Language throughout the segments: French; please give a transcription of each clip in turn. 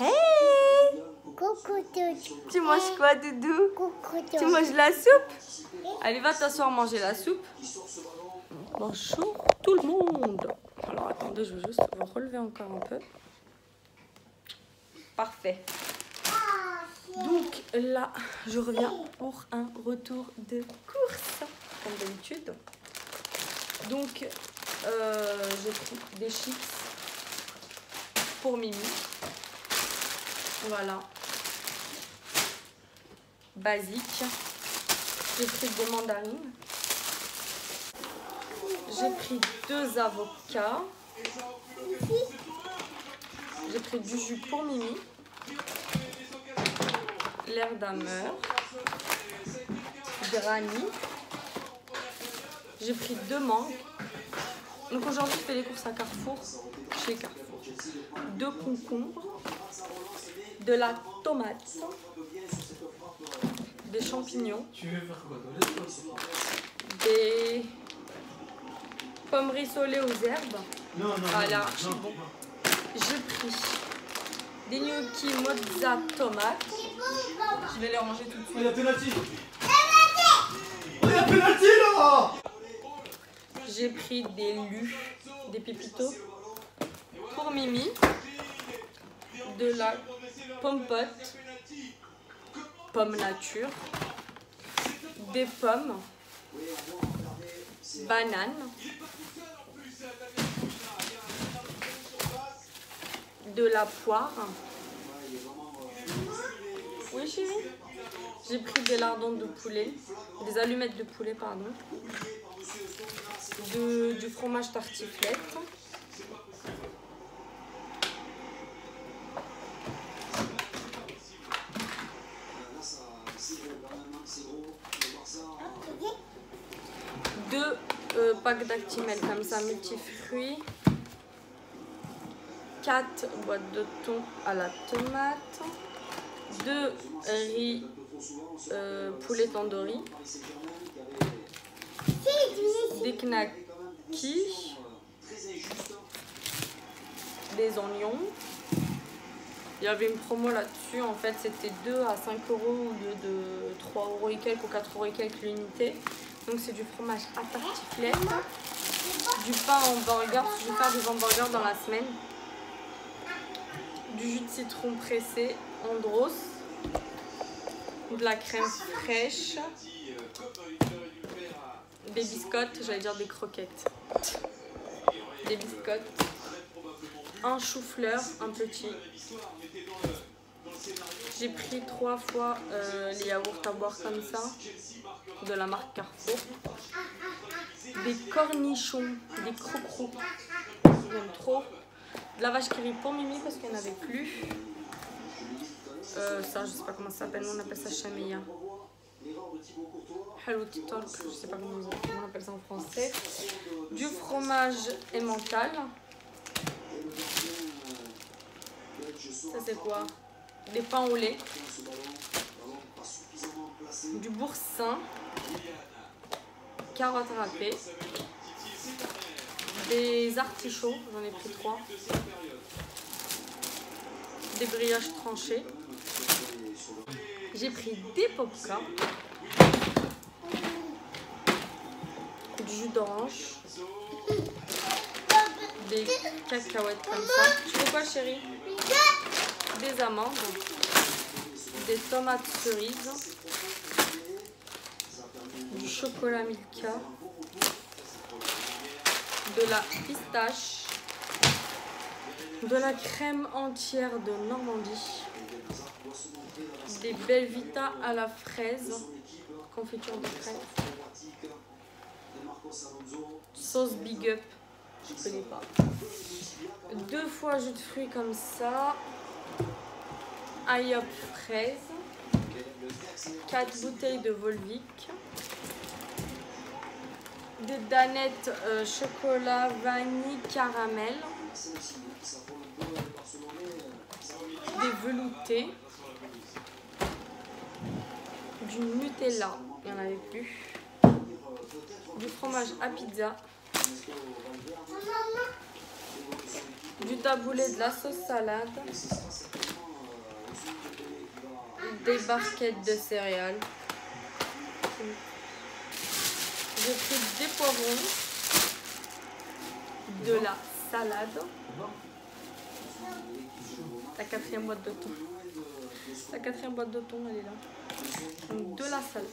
Hey! Coucou tout. Tu manges quoi, Doudou? Coucou Tu tout. manges la soupe? Allez, va t'asseoir manger la soupe. Bonjour tout le monde. Alors attendez, je vais juste vous relever encore un peu. Parfait. Donc là, je reviens pour un retour de course, comme d'habitude. Donc, j'ai pris des chips pour Mimi. Voilà. Basique. J'ai pris des mandarines. J'ai pris 2 avocats. J'ai pris du jus pour Mimi. L'air d'ameur. Granny. J'ai pris 2 mangues. Donc aujourd'hui, je fais les courses à Carrefour. Chez Carrefour. 2 concombres. De la tomate. Des champignons. Des pommes rissolées aux herbes. Voilà, bon. J'ai pris des gnocchis mozza tomate. Je vais les ranger tout de suite. Il y a pénalty. Il y a pénalty là. J'ai pris des lus, des pépitos pour Mimi. De la pompote, pomme nature, des pommes, bananes, de la poire. Oui chérie. J'ai pris des lardons de poulet, des allumettes de poulet pardon, du fromage tartiflette. Deux packs d'Actimel comme ça, multifruits. 4 boîtes de thon à la tomate. 2 riz poulet tandoori. Des knackis. Des oignons. Il y avait une promo là-dessus, en fait c'était 2 à 5 € au lieu de 3 € et quelques ou 4 € et quelques l'unité. Donc c'est du fromage à tartiflette, du pain en hamburger, je vais faire des hamburgers dans la semaine, du jus de citron pressé, Andros, de la crème fraîche, des biscottes, j'allais dire des croquettes, des biscottes, un chou-fleur, un petit. J'ai pris 3 fois les yaourts à boire comme ça, de la marque Carrefour. Des cornichons, des crocros, j'aime trop. De la vache qui rit pour Mimi parce qu'elle n'avait plus. Ça, je sais pas comment ça s'appelle, on appelle ça chameya. Hello Talk, je sais pas comment on appelle ça en français. Du fromage emmental. Ça c'est quoi? Des pains au lait, du boursin, carottes râpées, des artichauts, j'en ai pris 3, des brioches tranchées, j'ai pris des pop-corn, du jus d'orange, des cacahuètes comme ça. Tu veux quoi chérie? Des amandes, des tomates cerises, du chocolat Milka, de la pistache, de la crème entière de Normandie, des Belvita à la fraise, confiture de fraise, sauce Big Up, je connais pas, 2 fois jus de fruits comme ça, Aïop fraise, 4 bouteilles de Volvic, des danettes chocolat vanille caramel, des veloutés, du Nutella, il n'y en avait plus, du fromage à pizza, du taboulé, de la sauce salade, des barquettes de céréales. J'ai pris des poivrons, de la salade, la quatrième boîte de thon. La quatrième boîte de thon, elle est là. Donc de la salade.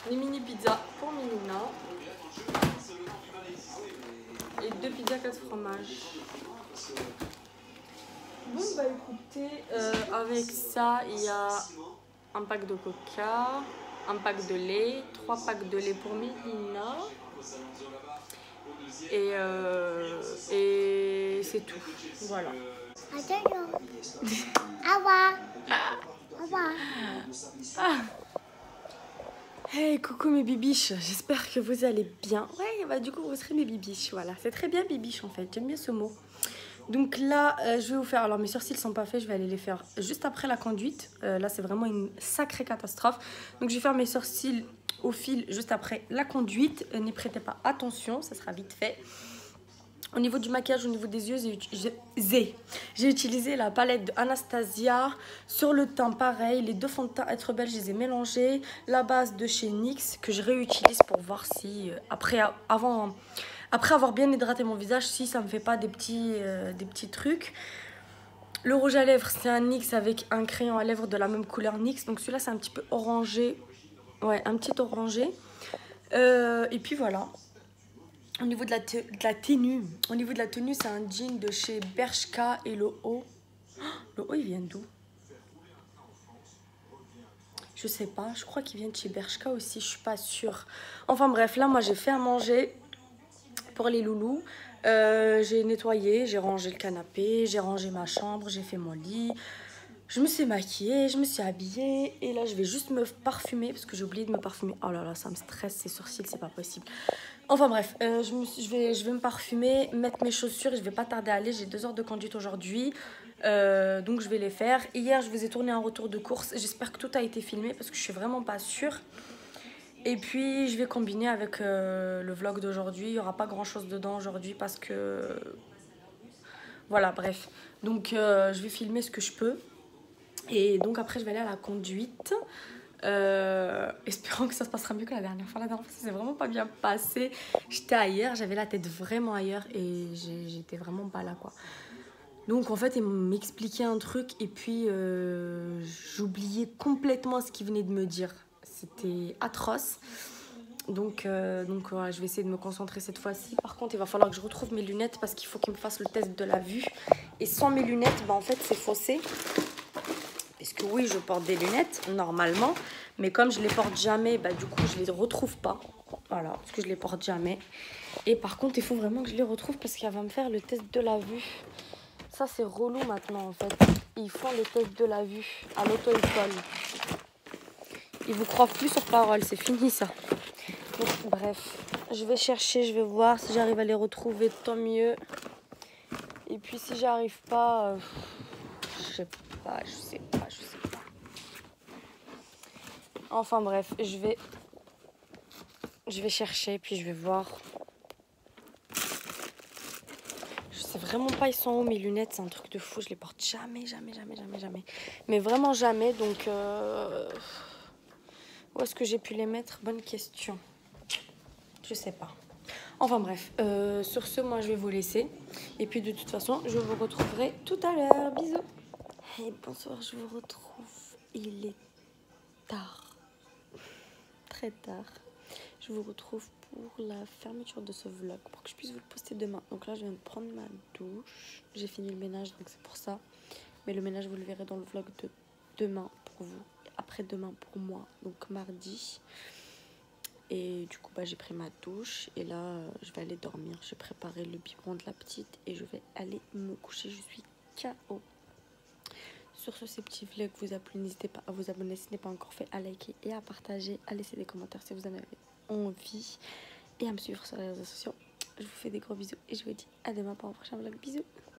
Les mini pizzas pour Milena. Et 2 pizzas 4 fromages. Bon bah écoutez, avec ça il y a un pack de coca, un pack de lait, 3 packs de lait pour Milena. Et c'est tout. Voilà. Hey, coucou mes bibiches, j'espère que vous allez bien. Ouais, bah du coup vous serez mes bibiches, voilà. C'est très bien bibiche en fait, j'aime bien ce mot. Donc là, je vais vous faire, alors mes sourcils sont pas faits, je vais aller les faire juste après la conduite. Là c'est vraiment une sacrée catastrophe. Donc je vais faire mes sourcils au fil juste après la conduite. N'y prêtez pas attention, ça sera vite fait. Au niveau du maquillage, au niveau des yeux, j'ai utilisé la palette de Anastasia. Sur le teint, pareil. Les deux fonds de teint Être Belle, je les ai mélangés. La base de chez NYX que je réutilise pour voir si, après avoir bien hydraté mon visage, si ça me fait pas des petits trucs. Le rouge à lèvres, c'est un NYX avec un crayon à lèvres de la même couleur NYX. Donc celui-là, c'est un petit peu orangé. Ouais, un petit orangé. Et puis voilà. Au niveau de la tenue, c'est un jean de chez Bershka et le haut. Le haut, il vient d'où? Je sais pas, je crois qu'il vient de chez Bershka aussi, je suis pas sûre. Enfin bref, là, moi, j'ai fait à manger pour les loulous. J'ai nettoyé, j'ai rangé le canapé, j'ai rangé ma chambre, j'ai fait mon lit. Je me suis maquillée, je me suis habillée. Et là, je vais juste me parfumer parce que j'ai oublié de me parfumer. Oh là là, ça me stresse, ces sourcils, c'est pas possible. Enfin bref, je vais me parfumer, mettre mes chaussures et je vais pas tarder à aller. J'ai 2 heures de conduite aujourd'hui, donc je vais les faire. Hier, je vous ai tourné un retour de course. J'espère que tout a été filmé parce que je suis vraiment pas sûre. Et puis, je vais combiner avec le vlog d'aujourd'hui. Il n'y aura pas grand-chose dedans aujourd'hui parce que... Voilà, bref. Donc, je vais filmer ce que je peux. Et donc, après, je vais aller à la conduite. Espérant que ça se passera mieux que la dernière fois. La dernière fois, ça s'est vraiment pas bien passé. J'étais ailleurs, j'avais la tête vraiment ailleurs et j'étais vraiment pas là, quoi. Donc en fait, il m'expliquait un truc et puis j'oubliais complètement ce qu'il venait de me dire. C'était atroce. Donc voilà, je vais essayer de me concentrer cette fois-ci. Par contre, il va falloir que je retrouve mes lunettes parce qu'il faut qu'il me fasse le test de la vue. Et sans mes lunettes, bah, en fait, c'est faussé. Parce que oui, je porte des lunettes normalement, mais comme je les porte jamais, bah, du coup, je les retrouve pas. Voilà, parce que je les porte jamais. Et par contre, il faut vraiment que je les retrouve parce qu'elle va me faire le test de la vue. Ça, c'est relou maintenant, en fait. Ils font le test de la vue à l'auto-école. Ils vous croient plus sur parole, c'est fini ça. Donc, bref, je vais chercher, je vais voir si j'arrive à les retrouver, tant mieux. Et puis si j'arrive pas, je sais pas. Enfin bref, je vais chercher, puis je vais voir. Je sais vraiment pas, ils sont où mes lunettes, c'est un truc de fou, je les porte jamais. Mais vraiment jamais, donc où est-ce que j'ai pu les mettre? Bonne question. Je sais pas. Enfin bref, sur ce, moi je vais vous laisser. Et puis de toute façon, je vous retrouverai tout à l'heure. Bisous. Hey, bonsoir, je vous retrouve. Il est tard. Très tard. Je vous retrouve pour la fermeture de ce vlog, pour que je puisse vous le poster demain. Donc là, je viens de prendre ma douche. J'ai fini le ménage, donc c'est pour ça. Mais le ménage, vous le verrez dans le vlog de demain pour vous. Après-demain pour moi, donc mardi. Et du coup, bah, j'ai pris ma douche. Et là, je vais aller dormir. Je vais préparer le biberon de la petite. Et je vais aller me coucher. Je suis KO. Sur ce, ces petits vlogs vous a plu, n'hésitez pas à vous abonner si ce n'est pas encore fait, à liker et à partager, à laisser des commentaires si vous en avez envie et à me suivre sur les réseaux sociaux. Je vous fais des gros bisous et je vous dis à demain pour un prochain vlog. Bisous.